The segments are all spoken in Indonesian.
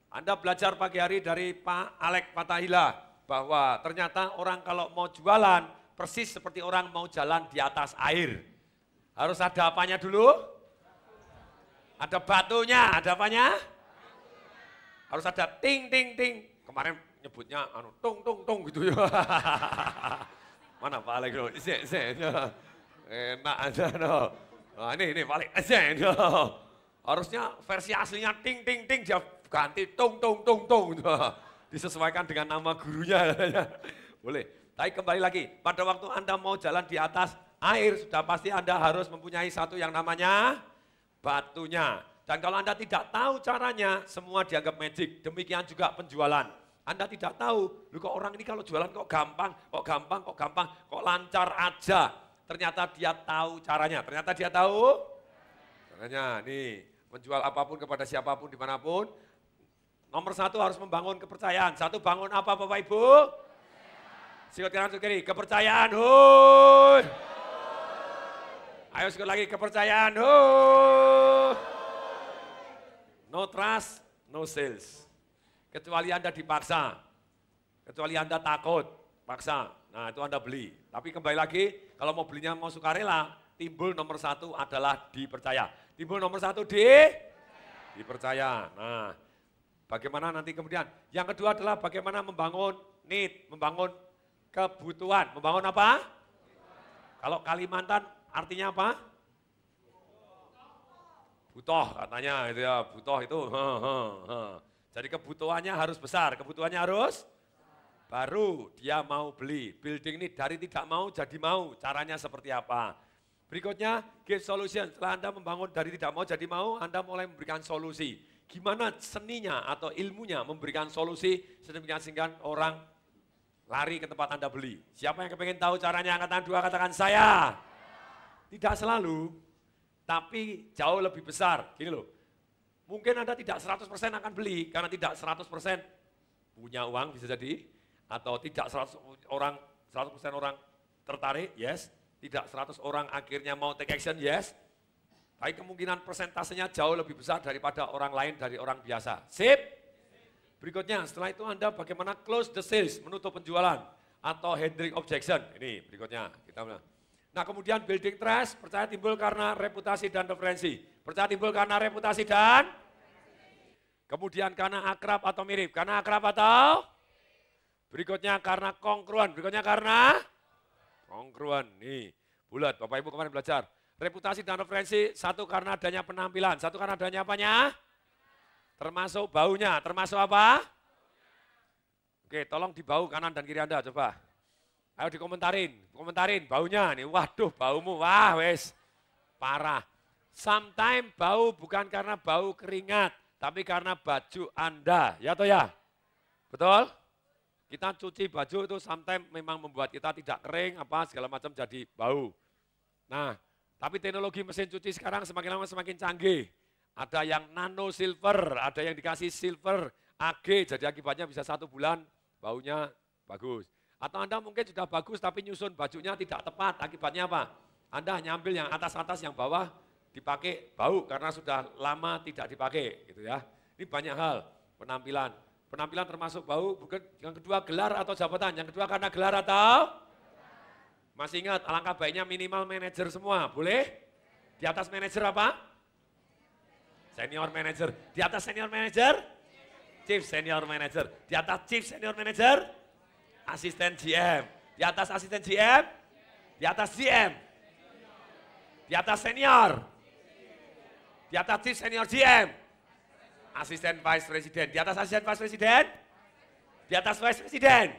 Anda belajar pagi hari dari Pak Alek Fatahila bahwa ternyata orang kalau mau jualan persis seperti orang mau jalan di atas air. Harus ada apanya dulu? Ada batunya, ada apanya? Harus ada ting ting ting. Kemarin nyebutnya tung tung tung gitu ya. Mana Pak Alek dulu? Enak aja no. Nah, ini Pak Alek aja. Harusnya versi aslinya ting ting ting dia ganti tung tung tung tung. Disesuaikan dengan nama gurunya. Boleh. Tapi kembali lagi, pada waktu Anda mau jalan di atas air sudah pasti Anda harus mempunyai satu yang namanya batunya. Dan kalau Anda tidak tahu caranya, semua dianggap magic. Demikian juga penjualan. Anda tidak tahu, kok orang ini kalau jualan kok gampang, kok lancar aja. Ternyata dia tahu caranya. Ternyata dia tahu caranya. Nih, menjual apapun kepada siapapun, dimanapun. Nomor satu harus membangun kepercayaan. Satu, bangun apa Bapak Ibu? Sikut kanan, sikut kiri. Kepercayaan, hui. Ayo sikut lagi, kepercayaan, hui. No trust, no sales. Kecuali Anda dipaksa, kecuali Anda takut, paksa. Nah itu Anda beli. Tapi kembali lagi, kalau mau belinya mau sukarela, timbul nomor satu adalah dipercaya. Timbul nomor satu dipercaya. Nah bagaimana nanti kemudian. Yang kedua adalah bagaimana membangun need, membangun kebutuhan. Membangun apa? Kalau Kalimantan artinya apa? Butuh katanya itu ya, butuh itu. Jadi kebutuhannya harus besar, kebutuhannya harus baru dia mau beli. Building ini dari tidak mau jadi mau, caranya seperti apa. Berikutnya, give solution. Setelah Anda membangun dari tidak mau jadi mau, Anda mulai memberikan solusi. Gimana seninya atau ilmunya memberikan solusi sedemikian sehingga orang lari ke tempat Anda beli. Siapa yang kepengen tahu caranya? Angkatan 2 katakan saya. Tidak selalu. Tapi jauh lebih besar, gini loh. Mungkin Anda tidak 100% akan beli, karena tidak 100% punya uang bisa jadi, atau tidak 100% orang tertarik, yes. Tidak 100 orang akhirnya mau take action, yes. Tapi kemungkinan persentasenya jauh lebih besar daripada orang lain, dari orang biasa. Sip? Berikutnya, setelah itu Anda bagaimana close the sales, menutup penjualan, atau handling objection. Ini berikutnya, kita bilang. Nah kemudian building trust, percaya timbul karena reputasi dan referensi. Percaya timbul karena reputasi dan kemudian karena akrab atau mirip. Karena akrab atau berikutnya karena kongruan. Berikutnya karena kongruan. Nih bulat, Bapak Ibu kemarin belajar. Reputasi dan referensi, satu karena adanya penampilan. Satu karena adanya apanya? Termasuk baunya. Termasuk apa? Oke, tolong di bau kanan dan kiri Anda coba. Ayo dikomentarin baunya nih, waduh baumu, wah wes parah. Sometimes bau bukan karena bau keringat, tapi karena baju Anda, ya toh ya? Betul? Kita cuci baju itu sometimes memang membuat kita tidak kering, apa segala macam jadi bau. Nah, tapi teknologi mesin cuci sekarang semakin lama semakin canggih. Ada yang nano silver, ada yang dikasih silver AG, jadi akibatnya bisa 1 bulan baunya bagus. Atau Anda mungkin sudah bagus tapi nyusun bajunya tidak tepat, akibatnya apa? Anda hanya ambil yang atas-atas, yang bawah dipakai bau karena sudah lama tidak dipakai, gitu ya. Ini banyak hal, penampilan. Penampilan termasuk bau, bukan. Yang kedua gelar atau jabatan, yang kedua karena gelar atau? Masih ingat, alangkah baiknya minimal manajer semua, boleh? Di atas manajer apa? Senior manager. Di atas senior manager? Chief senior manager. Di atas chief senior manager? Asisten GM, di atas asisten GM, di atas GM, di atas senior, di atas chief senior GM, asisten vice president, di atas asisten vice president, di atas vice president,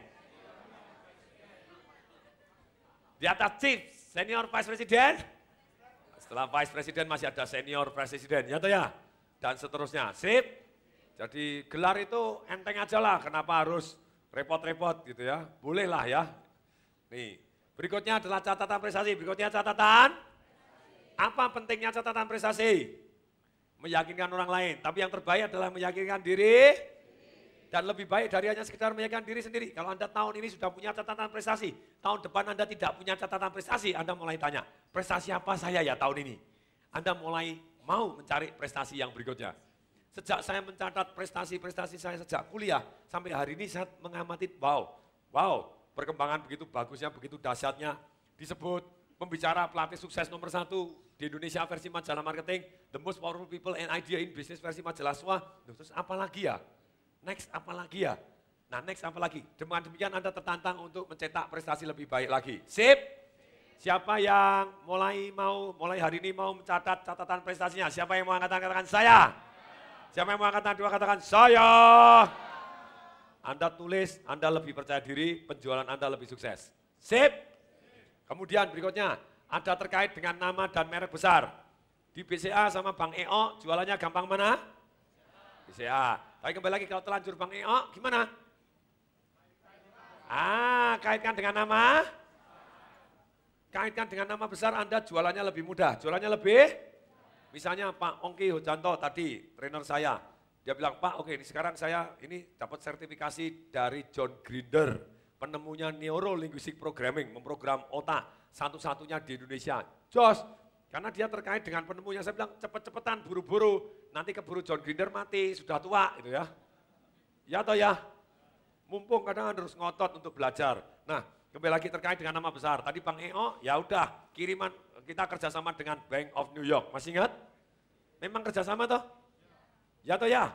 di atas chief senior vice president, setelah vice president masih ada senior president, ya toh ya, dan seterusnya, sip. Jadi gelar itu enteng aja lah, kenapa harus repot-repot gitu ya, bolehlah ya. Nih, berikutnya adalah catatan prestasi. Berikutnya catatan, apa pentingnya catatan prestasi? Meyakinkan orang lain, tapi yang terbaik adalah meyakinkan diri. Dan lebih baik dari hanya sekedar meyakinkan diri sendiri. Kalau Anda tahun ini sudah punya catatan prestasi, tahun depan Anda tidak punya catatan prestasi, Anda mulai tanya, prestasi apa saya ya tahun ini? Anda mulai mau mencari prestasi yang berikutnya. Sejak saya mencatat prestasi-prestasi saya sejak kuliah, sampai hari ini saya mengamati, wow, perkembangan begitu bagusnya, begitu dahsyatnya, disebut pembicara pelatih sukses nomor 1 di Indonesia versi majalah marketing, the most powerful people and idea in business versi majalah SWA. Terus apa lagi ya? Next apa lagi ya? Nah next apa lagi? Dengan demikian Anda tertantang untuk mencetak prestasi lebih baik lagi. Sip? Siapa yang mulai hari ini mau mencatat catatan prestasinya? Siapa yang mau angkat tangan katakan saya? Siapa yang mau angkat tangan dua katakan saya? Anda tulis, Anda lebih percaya diri, penjualan Anda lebih sukses. Sip? Kemudian berikutnya, ada terkait dengan nama dan merek besar. Di BCA sama Bang EO, jualannya gampang mana? BCA. Tapi kembali lagi kalau telanjur Bang EO, gimana? Kaitkan dengan nama? Kaitkan dengan nama besar, Anda jualannya lebih mudah. Jualannya lebih? Misalnya Pak Ongki Hujanto tadi, trainer saya. Dia bilang, Pak oke ini sekarang saya ini dapat sertifikasi dari John Grinder, penemunya Neuro Linguistic Programming, memprogram otak satu-satunya di Indonesia. Jos, karena dia terkait dengan penemunya, saya bilang cepet-cepetan, buru-buru, nanti keburu John Grinder mati, sudah tua gitu ya. Ya atau ya? Mumpung kadang harus ngotot untuk belajar. Nah, kembali lagi terkait dengan nama besar. Tadi Bang EO, ya udah kiriman kita kerjasama dengan Bank of New York. Masih ingat? Memang kerjasama toh? Ya toh ya?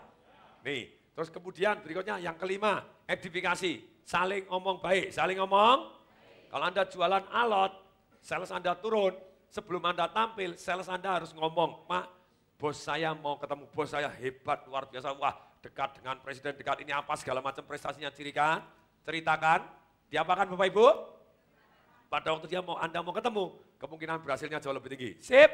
Nih, terus kemudian berikutnya yang kelima, edifikasi. Saling ngomong baik, saling ngomong. Kalau Anda jualan alot, sales Anda turun, sebelum Anda tampil, sales Anda harus ngomong, Pak, bos saya mau ketemu, bos saya hebat, luar biasa, wah dekat dengan presiden, dekat ini apa segala macam prestasinya, ceritakan. Diapakan Bapak Ibu? Pada waktu Anda mau ketemu, kemungkinan berhasilnya jauh lebih tinggi. Sip?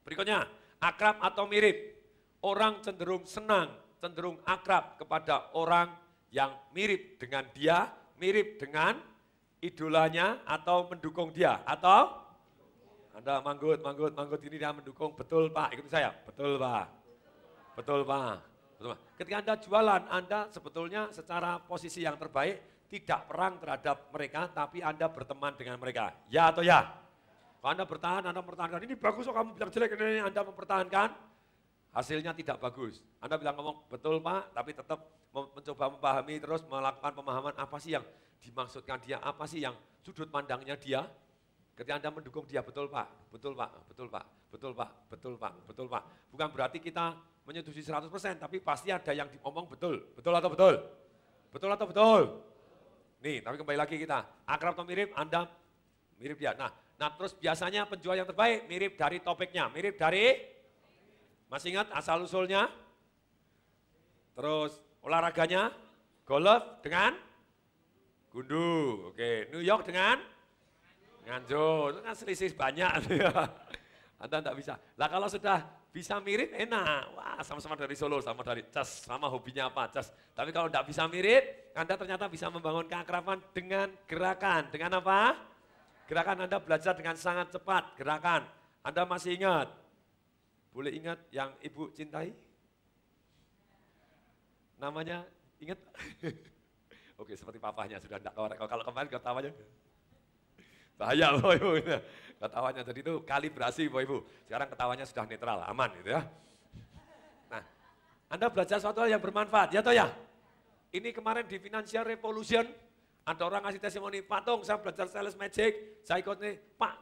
Berikutnya, akrab atau mirip. Orang cenderung senang, cenderung akrab kepada orang yang mirip dengan dia, mirip dengan idolanya atau mendukung dia. Atau Anda manggut ini dia mendukung, betul Pak, ikuti saya. Betul Pak. Betul Pak. Betul Pak. Ketika Anda jualan, Anda sebetulnya secara posisi yang terbaik, tidak perang terhadap mereka, tapi Anda berteman dengan mereka. Ya atau ya? Kalau Anda bertahan, Anda mempertahankan, ini bagus kok kamu bilang jelek, ini Anda mempertahankan, hasilnya tidak bagus. Anda bilang ngomong, betul Pak, tapi tetap mencoba memahami terus, melakukan pemahaman apa sih yang dimaksudkan dia, apa sih yang sudut pandangnya dia. Ketika Anda mendukung dia, betul Pak, betul Pak, betul Pak, betul Pak, betul Pak, betul Pak. Bukan berarti kita menyetujui 100%, tapi pasti ada yang diomong betul. Betul atau betul? Betul atau betul? Nih, tapi kembali lagi kita, akrab atau mirip, Anda mirip dia. Nah terus biasanya penjual yang terbaik mirip dari topiknya, mirip dari, masih ingat asal usulnya? Terus olahraganya, golf dengan gundu, oke. New York dengan Nganjuk, itu kan selisih banyak. Anda enggak bisa. Lah kalau sudah bisa mirip enak, wah sama-sama dari Solo, sama dari Cas, sama hobinya apa Cas. Tapi kalau enggak bisa mirip, Anda ternyata bisa membangun keakraban dengan gerakan. Dengan apa? Gerakan Anda belajar dengan sangat cepat, gerakan. Anda masih ingat? Boleh ingat yang Ibu cintai? Namanya ingat? Oke, seperti papahnya sudah enggak, kalau kemarin ketawanya bahaya Bapak Ibu. Ketawanya tadi itu kalibrasi Bapak Ibu. Sekarang ketawanya sudah netral, aman gitu ya. Nah, Anda belajar suatu hal yang bermanfaat, ya toh ya? Ini kemarin di Financial Revolution, ada orang ngasih testimoni, Pak Tung saya belajar sales magic, saya ikut nih, Pak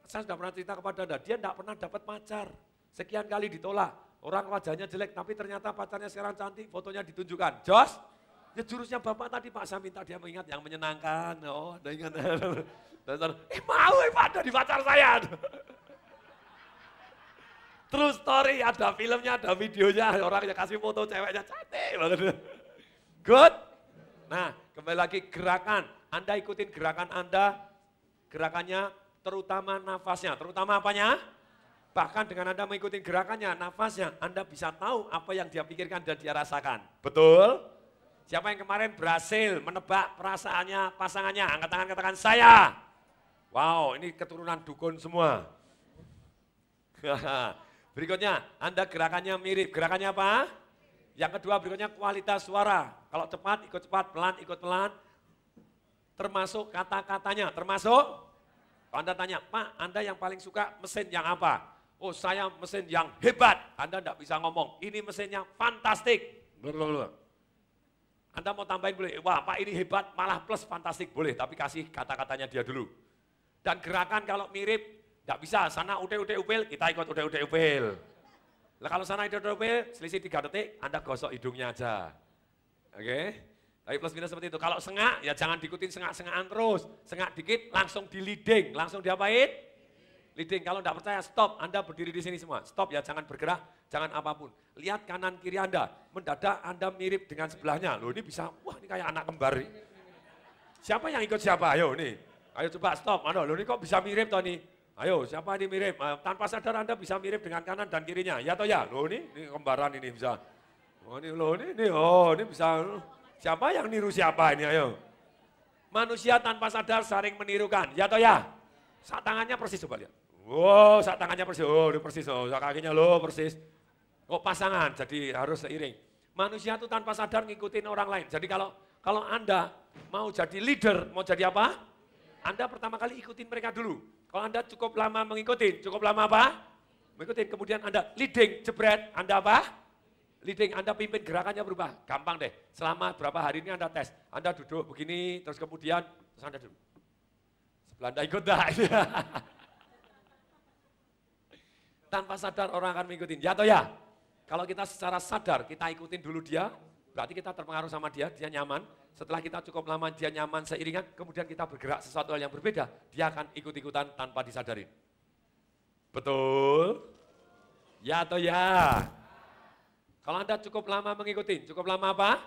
saya sudah pernah cerita kepada Anda, dia enggak pernah dapat pacar. Sekian kali ditolak, orang wajahnya jelek, tapi ternyata pacarnya sekarang cantik, fotonya ditunjukkan. Jos, ya jurusnya Bapak tadi Pak, saya minta dia mengingat yang menyenangkan. Oh, ada ingat. Mau Pak, ada di pacar saya. True story, ada filmnya, ada videonya, orangnya kasih foto ceweknya cantik banget. Good. Nah, kembali lagi gerakan. Anda ikutin gerakan Anda, gerakannya terutama nafasnya, terutama apanya? Bahkan dengan Anda mengikuti gerakannya, nafasnya, Anda bisa tahu apa yang dia pikirkan dan dia rasakan. Betul? Siapa yang kemarin berhasil menebak perasaannya pasangannya? Angkat tangan katakan saya. Wow, ini keturunan dukun semua. Berikutnya, Anda gerakannya mirip. Gerakannya apa? Yang kedua berikutnya kualitas suara. Kalau cepat ikut cepat, pelan ikut pelan. Termasuk kata-katanya, termasuk kalau Anda tanya, Pak Anda yang paling suka mesin yang apa? Oh saya mesin yang hebat, Anda tidak bisa ngomong. Ini mesinnya fantastik. Anda mau tambahin boleh, wah Pak ini hebat, malah plus fantastik boleh, tapi kasih kata-katanya dia dulu. Dan gerakan kalau mirip, tidak bisa, sana upil, kita ikut upil. Nah kalau sana upil, selisih 3 detik, Anda gosok hidungnya aja. Oke, tapi plus minus seperti itu. Kalau sengak, ya jangan diikutin sengak-sengakan terus. Sengak dikit, langsung di leading, langsung diapain? Leading, kalau tidak percaya stop, Anda berdiri di sini semua. Stop ya, jangan bergerak, jangan apapun. Lihat kanan kiri Anda, mendadak Anda mirip dengan sebelahnya. Loh ini bisa, wah ini kayak anak kembar. Siapa yang ikut siapa? Ayo nih, ayo coba stop. Loh ini kok bisa mirip toh nih? Ayo siapa ini mirip? Tanpa sadar Anda bisa mirip dengan kanan dan kirinya. Ya toh ya, loh ini kembaran ini bisa. Oh ini loh ini bisa. Siapa yang niru siapa ini? Ayo. Manusia tanpa sadar saling menirukan. Ya toh ya. Saat tangannya persis coba lihat. Wow, saat tangannya persis. Oh, ini persis. Oh, kakinya loh persis. Kok pasangan, jadi harus seiring. Manusia itu tanpa sadar ngikutin orang lain. Jadi kalau Anda mau jadi leader, mau jadi apa? Anda pertama kali ikutin mereka dulu. Kalau Anda cukup lama mengikuti, cukup lama apa? Mengikutin, kemudian Anda leading, jebret, Anda apa? Leading, Anda pimpin, gerakannya berubah. Gampang deh, selama berapa hari ini Anda tes. Anda duduk begini, terus kemudian, terus Anda duduk. Sebelah Anda ikut dah. Tanpa sadar orang akan mengikuti. Ya atau ya? Kalau kita secara sadar, kita ikutin dulu dia, berarti kita terpengaruh sama dia nyaman. Setelah kita cukup lama, dia nyaman seiringan, kemudian kita bergerak sesuatu hal yang berbeda, dia akan ikut-ikutan tanpa disadarin. Betul? Ya atau ya? Kalau Anda cukup lama mengikuti, cukup lama apa?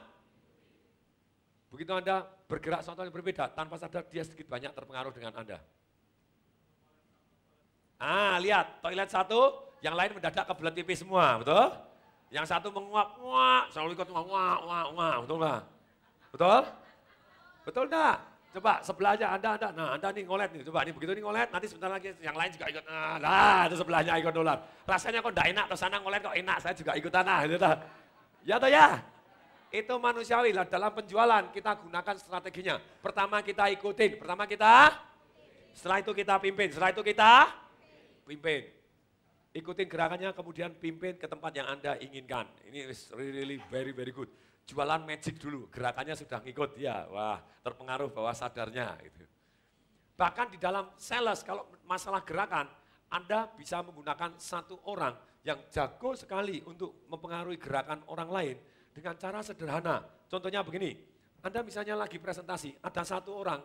Begitu Anda bergerak sesuatu hal yang berbeda, tanpa sadar dia sedikit banyak terpengaruh dengan Anda. Lihat, toilet satu, yang lain mendadak kebelet pipis semua, betul? Yang satu menguap, wah, selalu ikut wah, betul nggak? Betul? Betul enggak? Coba sebelah aja, Anda nih ngolet nih, coba nih begitu nih ngolet, nanti sebentar lagi yang lain juga ikut, itu sebelahnya ikut dolar. Rasanya kok enggak enak, terus sana ngolet kok enak, saya juga ikutan, gitu. Ya atau ya? Itu manusiawi lah, dalam penjualan kita gunakan strateginya. Pertama kita ikutin, setelah itu kita pimpin, pimpin. Ikutin gerakannya, kemudian pimpin ke tempat yang Anda inginkan. Ini is really very good. Jualan magic dulu, gerakannya sudah ngikut, ya wah terpengaruh bawah sadarnya. Gitu. Bahkan di dalam sales, kalau masalah gerakan, Anda bisa menggunakan satu orang yang jago sekali untuk mempengaruhi gerakan orang lain dengan cara sederhana. Contohnya begini, Anda misalnya lagi presentasi, ada satu orang,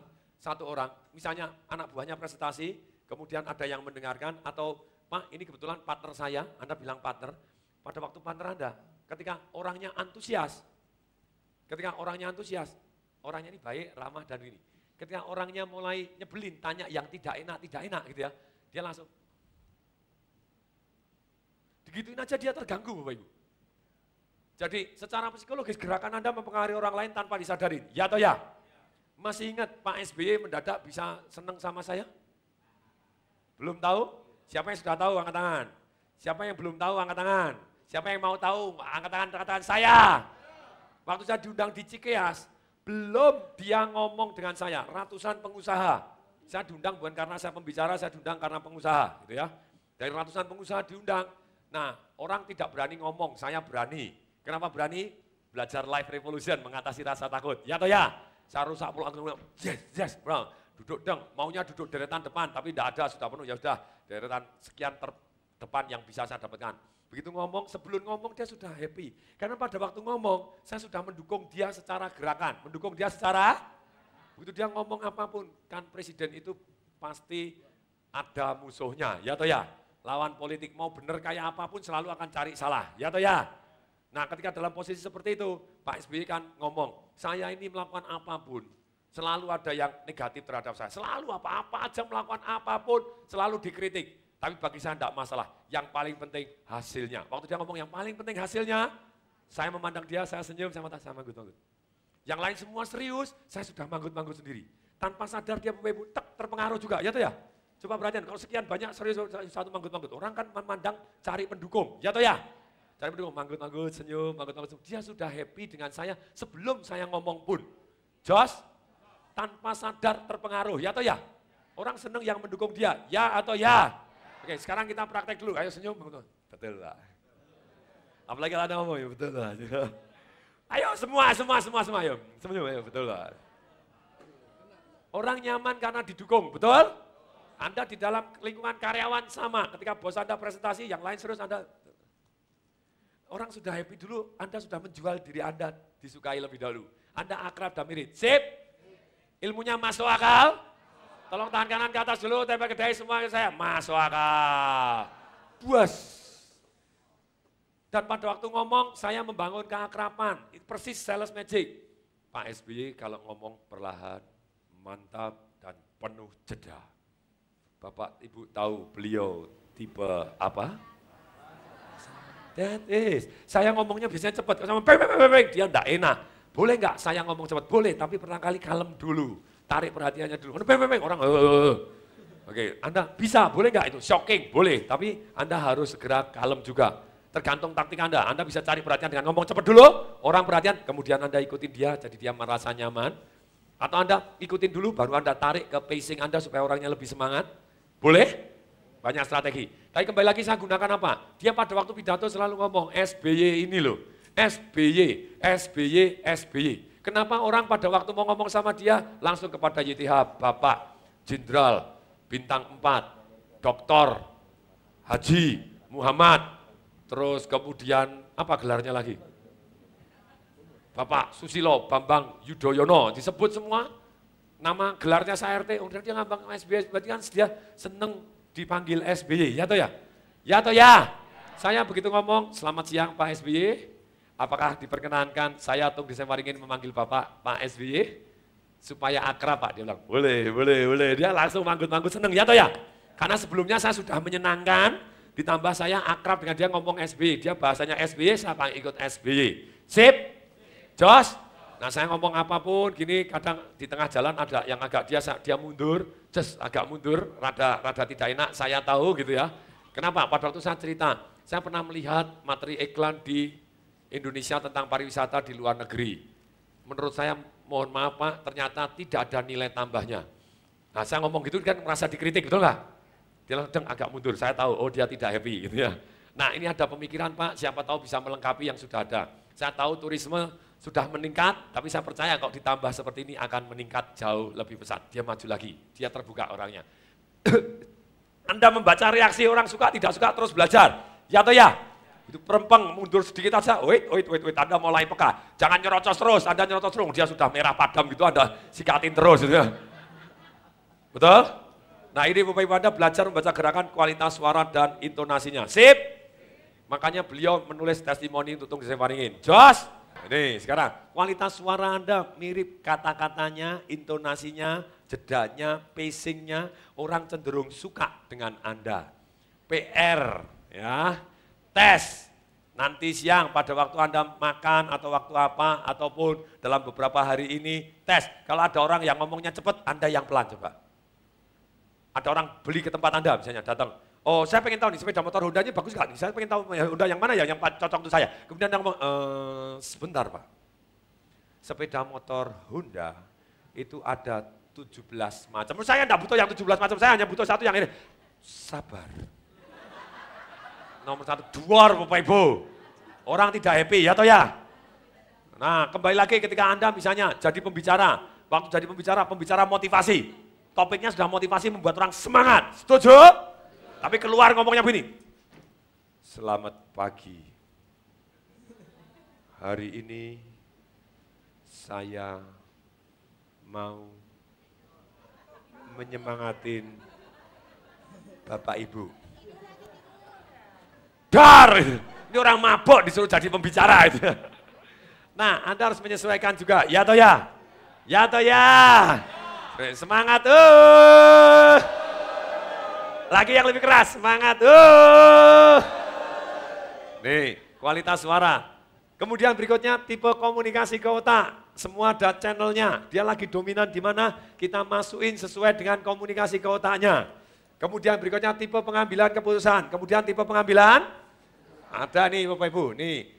misalnya anak buahnya presentasi, kemudian ada yang mendengarkan, atau Pak ini kebetulan partner saya, Anda bilang partner, pada waktu partner Anda, ketika orangnya antusias, orangnya ini baik, ramah dan ini. Ketika orangnya mulai nyebelin, tanya yang tidak enak gitu ya, dia langsung. Digituin aja dia terganggu Bapak Ibu. Jadi secara psikologis gerakan Anda mempengaruhi orang lain tanpa disadarin, ya atau ya? Masih ingat Pak SBY mendadak bisa senang sama saya? Belum tahu? Siapa yang sudah tahu angkat tangan? Siapa yang belum tahu angkat tangan? Siapa yang mau tahu angkat tangan saya? Waktu saya diundang di Cikeas, belum dia ngomong dengan saya, ratusan pengusaha. Saya diundang bukan karena saya pembicara, saya diundang karena pengusaha, gitu ya. Dari ratusan pengusaha diundang. Nah, orang tidak berani ngomong, saya berani. Kenapa berani? Belajar life revolution, mengatasi rasa takut. Ya atau ya? Saya rusak pulang, yes, bro. Duduk maunya duduk deretan depan, tapi tidak ada, sudah penuh, ya sudah. Deretan sekian depan yang bisa saya dapatkan. Begitu ngomong, sebelum ngomong dia sudah happy. Karena pada waktu ngomong, saya sudah mendukung dia secara gerakan. Begitu dia ngomong apapun, kan presiden itu pasti ada musuhnya, ya atau ya? Lawan politik mau benar kayak apapun selalu akan cari salah, ya atau ya? Nah ketika dalam posisi seperti itu, Pak SBY kan ngomong, saya ini melakukan apapun, selalu ada yang negatif terhadap saya. Selalu apa-apa aja melakukan apapun, selalu dikritik. Tapi bagi saya tidak masalah, yang paling penting hasilnya. Waktu dia ngomong yang paling penting hasilnya, saya memandang dia, saya senyum, saya manggut-manggut. Yang lain semua serius, saya sudah manggut-manggut sendiri. Tanpa sadar dia terpengaruh juga, ya toh ya? Coba perhatian, kalau sekian banyak serius satu manggut-manggut, orang kan memandang cari pendukung, ya toh ya? Cari pendukung, manggut-manggut, senyum, manggut-manggut. Dia sudah happy dengan saya sebelum saya ngomong pun. Jos, tanpa sadar terpengaruh, ya toh ya? Orang senang yang mendukung dia, ya atau ya? Oke, sekarang kita praktek dulu. Ayo senyum. Betul, Pak. Apalagi kalau ada ngomong, ya betul, Pak. Ayo semua, ayo. Senyum, ayo, betul, Pak. Orang nyaman karena didukung, betul? Anda di dalam lingkungan karyawan sama. Ketika bos Anda presentasi, yang lain serius Anda. Orang sudah happy dulu, Anda sudah menjual diri Anda, disukai lebih dahulu. Anda akrab dan mirip. Sip? Ilmunya masuk akal? Tolong tangan kanan ke atas dulu, tempel ke dahi semua ke saya. Masuk akal. Buas. Dan pada waktu ngomong, saya membangun keakraban. Itu persis sales magic. Pak SBY kalau ngomong perlahan, mantap, dan penuh jeda. Bapak Ibu tahu beliau tipe apa? That is. Saya ngomongnya biasanya cepat. Sama dia enggak enak. Boleh enggak saya ngomong cepat? Boleh, tapi pertama kali kalem dulu. Tarik perhatiannya dulu. Orang Oke, Anda bisa, boleh enggak itu? Shocking, boleh. Tapi Anda harus segera kalem juga. Tergantung taktik Anda. Anda bisa cari perhatian dengan ngomong cepat dulu. Orang perhatian, kemudian Anda ikutin dia, jadi dia merasa nyaman. Atau Anda ikutin dulu, baru Anda tarik ke pacing Anda supaya orangnya lebih semangat. Boleh? Banyak strategi. Tapi kembali lagi saya gunakan apa? Dia pada waktu pidato selalu ngomong SBY ini loh. SBY, SBY, SBY. Kenapa orang pada waktu mau ngomong sama dia langsung kepada YTH, Bapak, Jenderal, Bintang 4, Doktor, Haji, Muhammad, terus kemudian apa gelarnya lagi? Bapak Susilo, Bambang Yudhoyono, disebut semua nama gelarnya saya RT, dia ngambang SBY, berarti kan dia seneng dipanggil SBY, ya toh ya? Ya toh ya? Saya begitu ngomong, selamat siang Pak SBY, apakah diperkenankan saya Tung Desewaringin memanggil Bapak Pak SBY? Supaya akrab Pak, dia bilang, boleh, dia langsung manggut-manggut seneng, ya toh ya? Karena sebelumnya saya sudah menyenangkan, ditambah saya akrab dengan dia ngomong SBY, dia bahasanya SBY, saya ikut SBY. Sip? Jos? Nah saya ngomong apapun gini kadang di tengah jalan ada yang agak dia mundur, agak mundur, rada tidak enak, saya tahu gitu ya. Kenapa? Pada waktu saya cerita, saya pernah melihat materi iklan di Indonesia tentang pariwisata di luar negeri. Menurut saya, mohon maaf Pak, ternyata tidak ada nilai tambahnya. Nah saya ngomong gitu kan merasa dikritik, betul nggak? Dia langsung agak mundur, saya tahu, oh dia tidak happy gitu ya. Nah ini ada pemikiran Pak, siapa tahu bisa melengkapi yang sudah ada. Saya tahu turisme sudah meningkat, tapi saya percaya kalau ditambah seperti ini akan meningkat jauh lebih besar. Dia maju lagi, dia terbuka orangnya. Anda membaca reaksi orang suka, tidak suka, terus belajar. Ya atau ya? Itu perempeng, mundur sedikit aja, wait, Anda mulai peka. Jangan nyerocos terus, Anda nyerocos terus, dia sudah merah padam gitu, Anda sikatin terus. Gitu ya. Betul? Nah ini Bapak Ibu Anda belajar membaca gerakan kualitas suara dan intonasinya. Sip? Makanya beliau menulis testimoni untuk Tung Desewaringin. Jos? Ini sekarang, kualitas suara Anda mirip kata-katanya, intonasinya, jedanya, pacingnya, orang cenderung suka dengan Anda. PR, ya, tes. Nanti siang pada waktu Anda makan atau waktu apa, ataupun dalam beberapa hari ini, tes. Kalau ada orang yang ngomongnya cepat, Anda yang pelan coba. Ada orang beli ke tempat Anda misalnya, datang. Oh, saya pengen tahu nih sepeda motor Honda-nya bagus nggak nih? Saya pengen tahu Honda yang mana ya yang cocok untuk saya. Kemudian dia ngomong, sebentar Pak. Sepeda motor Honda itu ada 17 macam. Menurut saya enggak butuh yang 17 macam, saya hanya butuh satu yang ini. Sabar. Nomor 1, duar Bapak Ibu. Orang tidak happy, ya toh ya? Nah, kembali lagi ketika Anda misalnya jadi pembicara. Waktu jadi pembicara motivasi. Topiknya sudah motivasi membuat orang semangat. Setuju? Tapi keluar ngomongnya begini. Selamat pagi. Hari ini saya mau menyemangatin Bapak Ibu. Dar! Ini orang mabok disuruh jadi pembicara itu. Nah, Anda harus menyesuaikan juga. Ya toh ya? Ya toh ya? Semangat. Lagi yang lebih keras, semangat. Nih, kualitas suara. Kemudian berikutnya tipe komunikasi ke otak. Semua ada channelnya. Dia lagi dominan di mana kita masukin sesuai dengan komunikasi ke otaknya. Kemudian berikutnya tipe pengambilan keputusan. Kemudian tipe pengambilan ada nih Bapak Ibu, nih.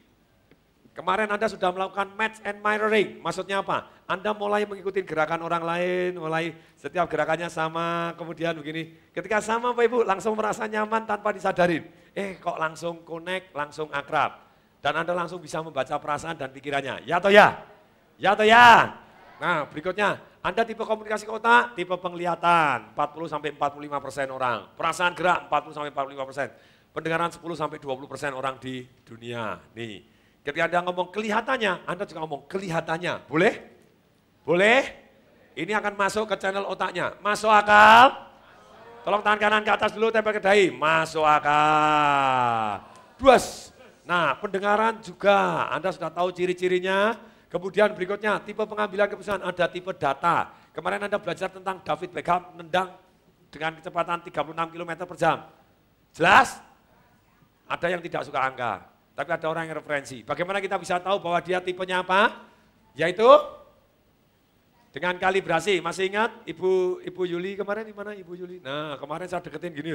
Kemarin Anda sudah melakukan match and mirroring. Maksudnya apa? Anda mulai mengikuti gerakan orang lain, mulai setiap gerakannya sama, kemudian begini. Ketika sama Bapak Ibu langsung merasa nyaman tanpa disadarin. Kok langsung connect, langsung akrab. Dan Anda langsung bisa membaca perasaan dan pikirannya. Ya atau ya? Ya atau ya? Nah berikutnya, Anda tipe komunikasi otak, tipe penglihatan, 40-45% orang. Perasaan gerak, 40-45%. Pendengaran 10-20% orang di dunia. Nih. Ketika Anda ngomong kelihatannya, Anda juga ngomong kelihatannya. Boleh? Boleh? Ini akan masuk ke channel otaknya. Masuk akal? Tolong tangan kanan ke atas dulu, tempel ke dahi. Masuk akal. Duas. Nah, pendengaran juga. Anda sudah tahu ciri-cirinya. Kemudian berikutnya, tipe pengambilan keputusan. Ada tipe data. Kemarin Anda belajar tentang David Beckham nendang dengan kecepatan 36 km per jam. Jelas? Ada yang tidak suka angka. Tapi ada orang yang referensi. Bagaimana kita bisa tahu bahwa dia tipenya apa? Yaitu dengan kalibrasi. Masih ingat Ibu Yuli kemarin di mana Ibu Yuli? Nah kemarin saya deketin gini.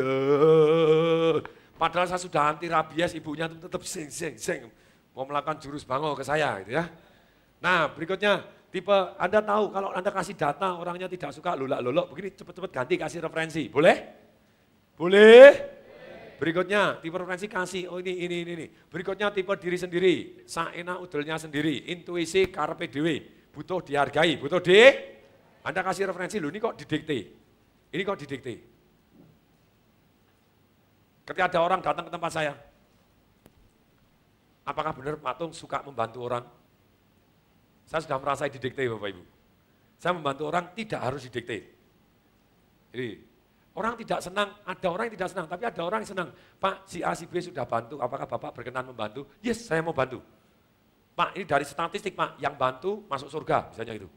Padahal saya sudah anti rabies, ibunya tetap seng. Mau melakukan jurus bangau ke saya gitu ya. Nah berikutnya tipe Anda tahu kalau Anda kasih data orangnya tidak suka lolak-lolok begini cepet-cepet ganti kasih referensi. Boleh? Boleh? Berikutnya, tipe referensi kasih, oh ini. Berikutnya tipe diri sendiri, saena udelnya sendiri, intuisi karpe dewe, butuh dihargai, Anda kasih referensi, loh ini kok didikte. Ketika ada orang datang ke tempat saya, apakah benar Pak Tung suka membantu orang? Saya sudah merasa didikte Bapak Ibu. Saya membantu orang tidak harus didikte. Jadi, orang tidak senang, ada orang yang tidak senang, tapi ada orang yang senang. Pak, si A, si B sudah bantu, apakah Bapak berkenan membantu? Yes, saya mau bantu. Pak, ini dari statistik Pak, yang bantu masuk surga, misalnya itu.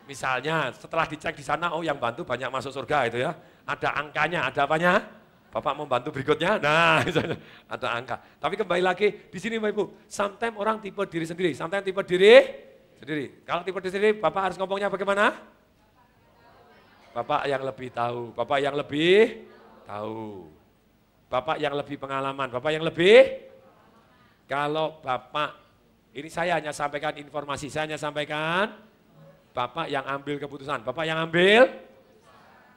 Misalnya setelah dicek di sana, oh yang bantu banyak masuk surga itu ya. Ada angkanya, ada apanya? Bapak mau bantu berikutnya? Nah, misalnya, ada angka. Tapi kembali lagi, di sini Bapak Ibu, sometimes orang tipe diri sendiri, sometimes tipe diri sendiri. Kalau tipe diri sendiri, Bapak harus ngomongnya bagaimana? Bapak yang lebih tahu, Bapak yang lebih tahu. Bapak yang lebih pengalaman, Bapak yang lebih. Kalau Bapak, ini saya hanya sampaikan informasi, saya hanya sampaikan Bapak yang ambil keputusan, Bapak yang ambil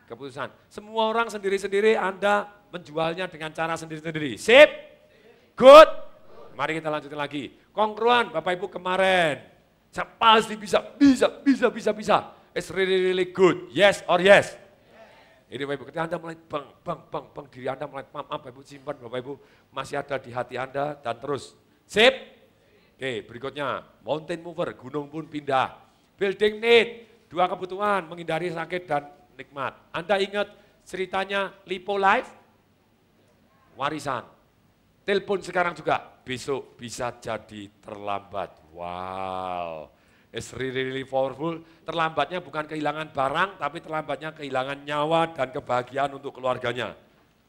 keputusan. Semua orang sendiri-sendiri, Anda menjualnya dengan cara sendiri-sendiri. Sip? Good? Mari kita lanjutin lagi. Kongruan Bapak Ibu kemarin, saya pasti bisa. It's really good. Yes or yes? Ini Bapak Ibu, ketika Anda mulai bang, diri Anda mulai maaf Bapak Ibu simpan, Bapak Ibu masih ada di hati Anda dan terus. Sip? Oke, berikutnya mountain mover, gunung pun pindah. Building need, 2 kebutuhan, menghindari sakit dan nikmat. Anda ingat ceritanya Lipo Life? Warisan. Telepon sekarang juga, besok bisa jadi terlambat. Wow. It's really powerful. Terlambatnya bukan kehilangan barang, tapi terlambatnya kehilangan nyawa dan kebahagiaan untuk keluarganya.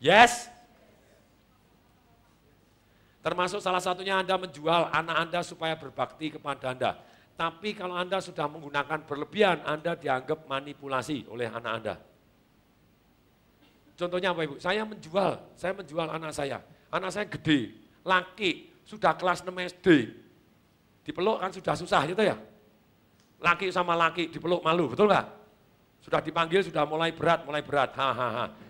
Yes? Termasuk salah satunya Anda menjual anak Anda supaya berbakti kepada Anda. Tapi kalau Anda sudah menggunakan berlebihan, Anda dianggap manipulasi oleh anak Anda. Contohnya Bapak Ibu, saya menjual anak saya. Anak saya gede, laki, sudah kelas 6 SD. Dipeluk kan sudah susah gitu ya. Laki sama laki dipeluk malu, betul nggak? Sudah dipanggil, sudah mulai berat.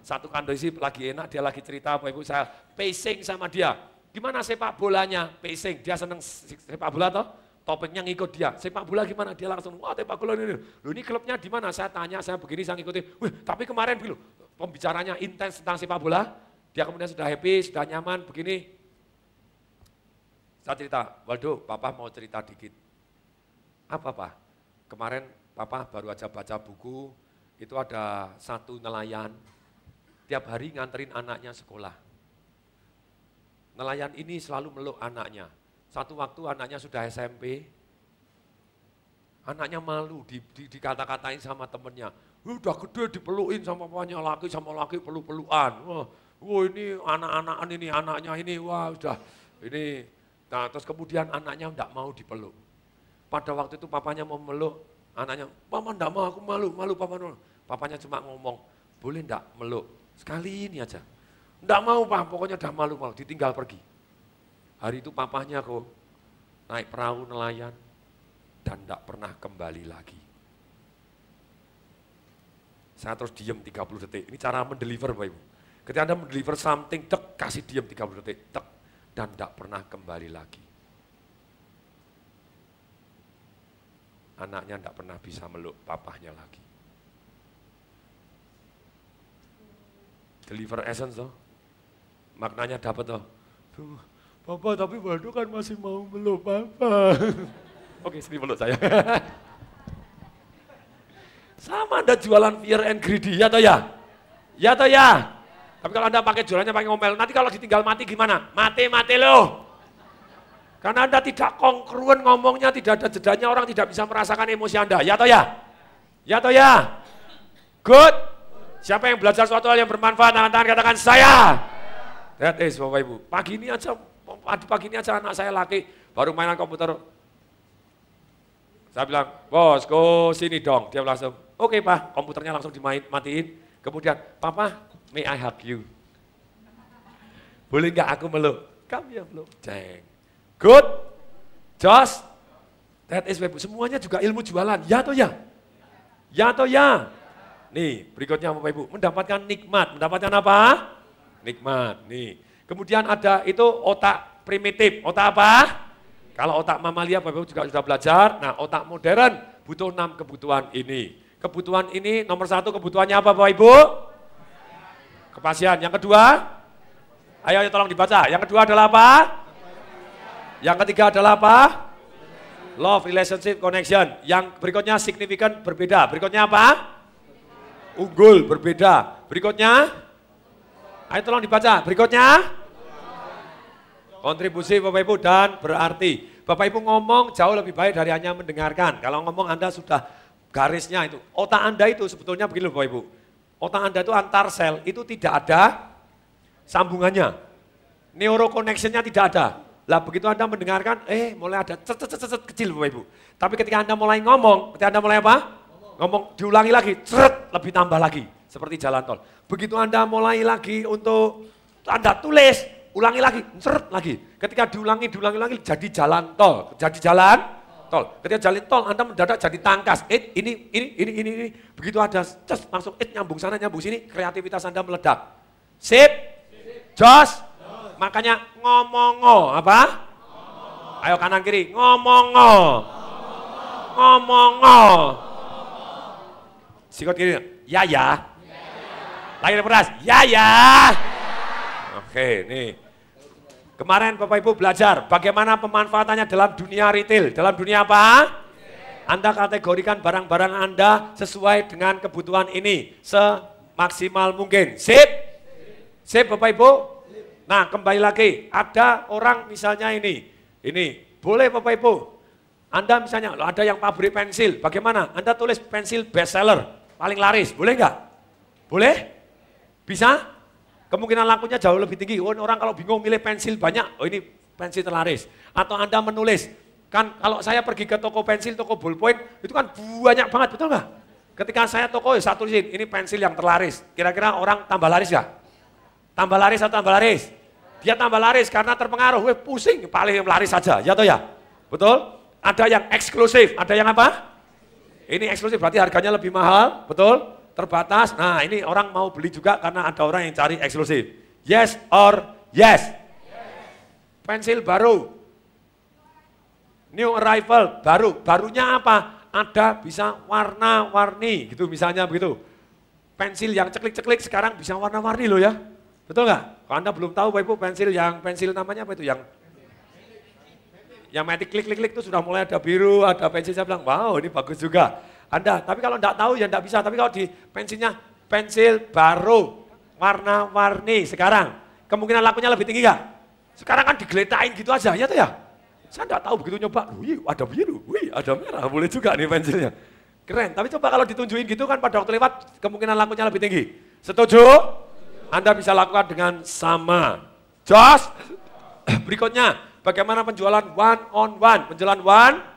Satu kondisi lagi enak, dia lagi cerita, Bapak Ibu saya pacing sama dia. Gimana sepak bolanya? Pacing, dia seneng sepak bola toh? Topiknya ngikut dia. Sepak bola gimana? Dia langsung, wah sepak bola ini. Loh ini klubnya di mana? Saya tanya, saya begini, saya ngikutin. Wih, tapi kemarin begini, pembicaranya intens tentang sepak bola. Dia kemudian sudah happy, sudah nyaman, begini. Saya cerita, Waldo, Papa mau cerita dikit. Apa Pak? Kemarin Papa baru aja baca buku, itu ada satu nelayan, tiap hari nganterin anaknya sekolah. Nelayan ini selalu meluk anaknya. Satu waktu anaknya sudah SMP, anaknya malu dikata-katain sama temennya. Udah gede dipelukin sama papanya laki peluk-pelukan. Wah ini anak-anakan ini, anaknya ini, wah sudah ini. Nah terus kemudian anaknya enggak mau dipeluk. Pada waktu itu papanya mau meluk, anaknya, Papa enggak mau, aku malu Papa. Papanya cuma ngomong, boleh enggak meluk? Sekali ini aja. Enggak mau Pak, pokoknya udah malu, ditinggal pergi. Hari itu papanya kok naik perahu nelayan, dan tidak pernah kembali lagi. Saya terus diam 30 detik. Ini cara mendeliver Bapak Ibu. Ketika Anda mendeliver something, tek, kasih diam 30 detik, tek, dan tidak pernah kembali lagi. Anaknya tidak pernah bisa meluk papahnya lagi. Deliver essence toh. Maknanya dapat toh. Papa tapi Waldo kan masih mau meluk papa. Oke, sini peluk saya. Sama Anda jualan fear and greedy, ya toh ya? Ya toh ya? Tapi kalau Anda pakai jualannya pakai ngomel, nanti kalau ditinggal mati gimana? Mati loh. Karena Anda tidak kongruen ngomongnya, tidak ada jedanya, orang tidak bisa merasakan emosi Anda. Ya toh ya? Ya toh ya? Good. Siapa yang belajar suatu hal yang bermanfaat, tangan-tangan katakan saya. That is Bapak Ibu. Pagi ini aja anak saya laki baru mainan komputer. Saya bilang, bosku sini dong. Dia langsung, oke Pak, komputernya langsung dimatiin. Kemudian, Papa, may I hug you? Boleh nggak aku meluk? Kamu ya meluk. Ceng. Good. Just. That is Bapak Ibu. Semuanya juga ilmu jualan. Ya atau ya? Ya atau ya? Nih, berikutnya Bapak Ibu, mendapatkan nikmat. Mendapatkan apa? Nikmat. Nih. Kemudian ada itu otak primitif. Otak apa? Kalau otak mamalia Bapak Ibu juga sudah belajar. Nah, otak modern butuh 6 kebutuhan ini. Kebutuhan ini nomor 1 kebutuhannya apa Bapak Ibu? Kepastian. Yang kedua? Ayo tolong dibaca. Yang kedua adalah apa? Yang ketiga adalah apa? Love, relationship, connection. Yang berikutnya significant, berbeda. Berikutnya apa? Unggul, berbeda. Berikutnya, ayo tolong dibaca. Berikutnya, kontribusi Bapak Ibu dan berarti. Bapak Ibu ngomong jauh lebih baik dari hanya mendengarkan. Kalau ngomong Anda sudah garisnya itu. Otak Anda itu sebetulnya begini Bapak Ibu. Otak Anda itu antar sel, itu tidak ada sambungannya. Neuroconnection-nya tidak ada. Lah begitu Anda mendengarkan, mulai ada cet kecil Bapak Ibu. Tapi ketika Anda mulai ngomong, ketika Anda mulai apa? Ngomong diulangi lagi, lebih tambah lagi, seperti jalan tol. Begitu Anda mulai lagi untuk Anda tulis, ulangi lagi, lagi. Ketika diulangi lagi, jadi jalan tol, jadi jalan tol. Ketika jalan tol, Anda mendadak jadi tangkas. Ini. Begitu ada, langsung nyambung sana, nyambung sini, kreativitas Anda meledak. Sip, jos, makanya ngomongo, apa? Ayo kanan kiri, ngomongo. Sikut kiri, ya. Lagi peras, ya. Oke, nih. Kemarin Bapak Ibu belajar bagaimana pemanfaatannya dalam dunia retail. Dalam dunia apa? Anda kategorikan barang-barang Anda sesuai dengan kebutuhan ini semaksimal mungkin. Sip Bapak Ibu? Nah kembali lagi, ada orang misalnya ini boleh Bapak Ibu, Anda misalnya ada yang pabrik pensil, bagaimana? Anda tulis pensil bestseller, paling laris, boleh nggak? Boleh? Bisa? Kemungkinan lakunya jauh lebih tinggi. Orang kalau bingung milih pensil banyak, ini pensil terlaris. Atau Anda menulis, kan kalau saya pergi ke toko pensil, toko ballpoint, itu kan banyak banget, betul nggak? Ketika saya toko, saya tulisin, ini pensil yang terlaris. Kira-kira orang tambah laris nggak? Tambah laris atau tambah laris? Dia tambah laris karena terpengaruh, pusing, paling laris saja, ya toh ya? Betul? Ada yang eksklusif, ada yang apa? Ini eksklusif, berarti harganya lebih mahal, betul? Terbatas, nah ini orang mau beli juga karena ada orang yang cari eksklusif. Yes or yes? Pensil baru, new arrival, barunya apa? Ada bisa warna-warni, gitu misalnya begitu. Pensil yang ceklik-ceklik sekarang bisa warna-warni loh ya, betul nggak? Kalau Anda belum tahu Bapak Ibu, pensil namanya apa itu? Yang matic klik-klik itu sudah mulai ada biru, ada pensil, saya bilang, wow ini bagus juga. Anda, tapi kalau enggak tahu ya enggak bisa, tapi kalau di pensilnya, pensil baru, warna-warni sekarang, kemungkinan lakunya lebih tinggi enggak? Sekarang kan digeletain gitu aja, ya tuh ya? Saya enggak tahu begitu nyoba, wih ada biru, wih ada merah, boleh juga nih pensilnya. Keren, tapi coba kalau ditunjukin gitu kan pada waktu lewat, kemungkinan lakunya lebih tinggi. Setuju? Anda bisa lakukan dengan sama. Jos, berikutnya, bagaimana penjualan one on one, penjualan one?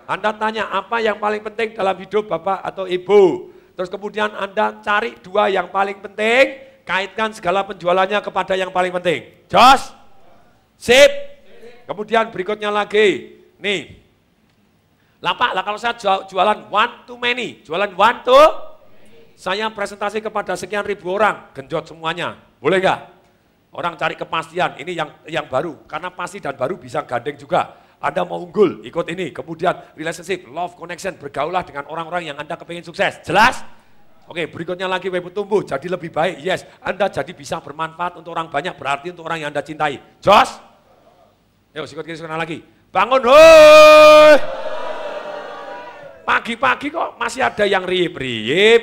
Anda tanya apa yang paling penting dalam hidup Bapak atau Ibu. Terus kemudian Anda cari 2 yang paling penting, kaitkan segala penjualannya kepada yang paling penting. Jos? Sip? Kemudian berikutnya lagi, Nih, lah kalau saya jualan one to many, jualan one to, saya presentasi kepada sekian ribu orang, genjot semuanya, boleh nggak? Orang cari kepastian, ini yang baru, karena pasti dan baru bisa gandeng juga. Anda mau unggul, ikut ini, kemudian relationship, love, connection, bergaulah dengan orang-orang yang Anda kepingin sukses, jelas? Oke, berikutnya lagi WP tumbuh, jadi lebih baik, yes. Anda jadi bisa bermanfaat untuk orang banyak, berarti untuk orang yang Anda cintai. Jos? Yuk, sikut kiri, sikut kanan lagi. Bangun, hoi! Pagi-pagi kok masih ada yang riip-riip.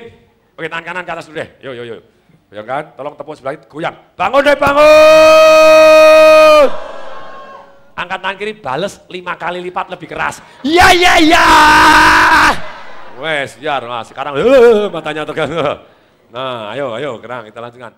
Oke, tangan kanan ke atas dulu deh, yuk. Ya kan, tolong tepuk sebelah itu, goyang. Bangun deh, bangun! Angkat tangan kiri, bales 5 kali lipat lebih keras. Ya! Wes, biar mas, sekarang matanya tegang. Nah, ayo, kerang, kita lanjutkan.